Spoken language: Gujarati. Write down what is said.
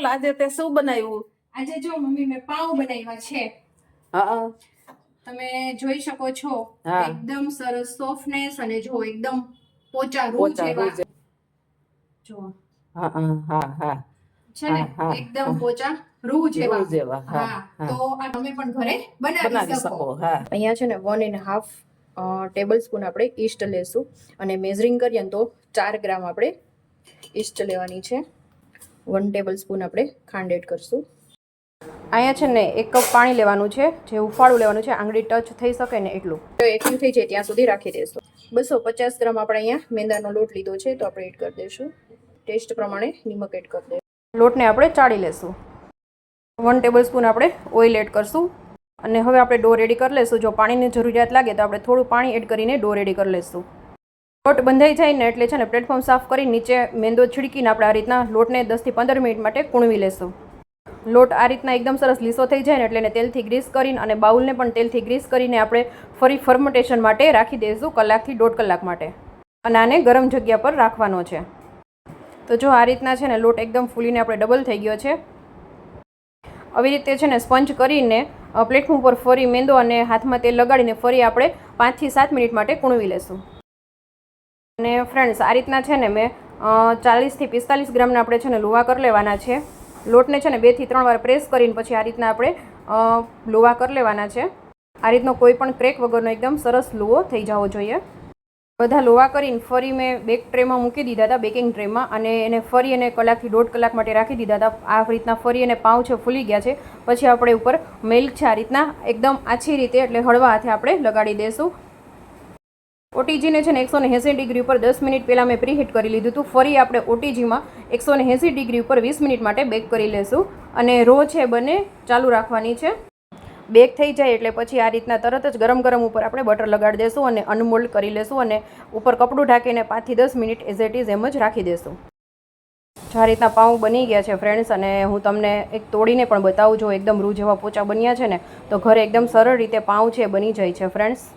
આજે તે શું બનાવ્યું? આજે જો મમ્મી મેં પાઉં બનાવ્યા છે. હા તમે જોઈ શકો છો હા. એકદમ સરસ સોફ્ટનેસ અને જો એકદમ પોચા રૂ જેવા જો હા હા હા છે ને એકદમ પોચા રૂ જેવા. હા તો આ તમે પણ ઘરે બનાવી શકો. અહીંયા છે ને 1.5 ટેબલ સ્પૂન આપણે ઈસ્ટ લેશું અને મેઝરિંગ કરીએ તો 4 ગ્રામ આપણે ઈસ્ટ લેવાની છે. 1 ટેબલ સ્પૂન આપણે ખાંડ એડ કરશું. અહીંયા છે ને 1 કપ પાણી લેવાનું છે, જે ઉફાળું લેવાનું છે, આંગળી ટચ થઈ શકે ને એટલું. તો એકલું થઈ જાય ત્યાં સુધી રાખી દઈશું. 250 ગ્રામ આપણે અહીંયા મેંદાનો લોટ લીધો છે, તો આપણે એડ કરી દઈશું. ટેસ્ટ પ્રમાણે નિમક એડ કરી દઈશું. લોટને આપણે ચાળી લેશું. 1 ટેબલ સ્પૂન આપણે ઓઇલ એડ કરશું અને હવે આપણે ડો રેડી કરી લઈશું. જો પાણીની જરૂરિયાત લાગે તો આપણે થોડું પાણી એડ કરીને ડો રેડી કરી લઈશું. લોટ બંધાઈ જાય ને એટલે છે ને પ્લેટફોર્મ સાફ કરી નીચે મેંદો છીડકીને આપણે આ રીતના લોટને 10 થી 15 મિનિટ માટે કૂણવી લેશું. લોટ આ રીતના એકદમ સરસ લીસો થઈ જાય ને એટલે એને તેલથી ગ્રીસ કરીને અને બાઉલને પણ તેલથી ગ્રીસ કરીને આપણે ફરી ફર્મેન્ટેશન માટે રાખી દઈશું, કલાકથી 1.5 કલાક માટે. અને આને ગરમ જગ્યા પર રાખવાનો છે. તો જો આ રીતના છે ને લોટ એકદમ ફૂલીને આપણે ડબલ થઈ ગયો છે. આવી રીતે છે ને સ્પંચ કરીને પ્લેટફોર્મ પર ફરી મેંદો અને હાથમાં તેલ લગાડીને ફરી આપણે 5 થી 7 મિનિટ માટે કૂણવી લેશું. અને ફ્રેન્ડ્સ આ રીતના છે ને મેં 40 થી 45 ગ્રામના આપણે છે ને લુવા કરી લેવાના છે. લોટને છે ને 2 થી 3 વાર પ્રેસ કરીને પછી આ રીતના આપણે લુવા કરી લેવાના છે. આ રીતનો કોઈ પણ ક્રેક વગરનો એકદમ સરસ લુવો થઈ જવો જોઈએ. બધા લોવા કરીને ફરી મેં બેક ટ્રેમાં મૂકી દીધા હતા, બેકિંગ ટ્રેમાં, અને એને ફરી એને કલાકથી 1.5 કલાક માટે રાખી દીધા હતા. આ રીતના ફરી એને પાઉં છે ફૂલી ગયા છે. પછી આપણે ઉપર મિલ્ક છે આ રીતના એકદમ આછી રીતે એટલે હળવા હાથે આપણે લગાડી દઈશું. ઓટીજીને છે ને 180 ડિગ્રી ઉપર 10 મિનિટ પહેલાં મેં પ્રીહીટ કરી લીધું હતું. ફરી આપણે ઓટીજીમાં 180 ડિગ્રી ઉપર 20 મિનિટ માટે બેક કરી લેશું અને રો છે બંને ચાલુ રાખવાની છે. બેક થઈ જાય એટલે પછી આ રીતના તરત જ ગરમ ગરમ ઉપર આપણે બટર લગાડી દઈશું અને અનમોલ્ડ કરી લેશું અને ઉપર કપડું ઢાંકીને 5 થી 10 minute as it is am જ રાખી દઈશું. આ રીતના પાઉં બની ગયા છે ફ્રેન્ડ્સ, અને હું તમને એક તોડીને પણ બતાવું છું. એકદમ રૂ જેવા પોચા બન્યા છે ને, તો ઘરે એકદમ સરળ રીતે પાઉં છે બની જાય છે ફ્રેન્ડ્સ.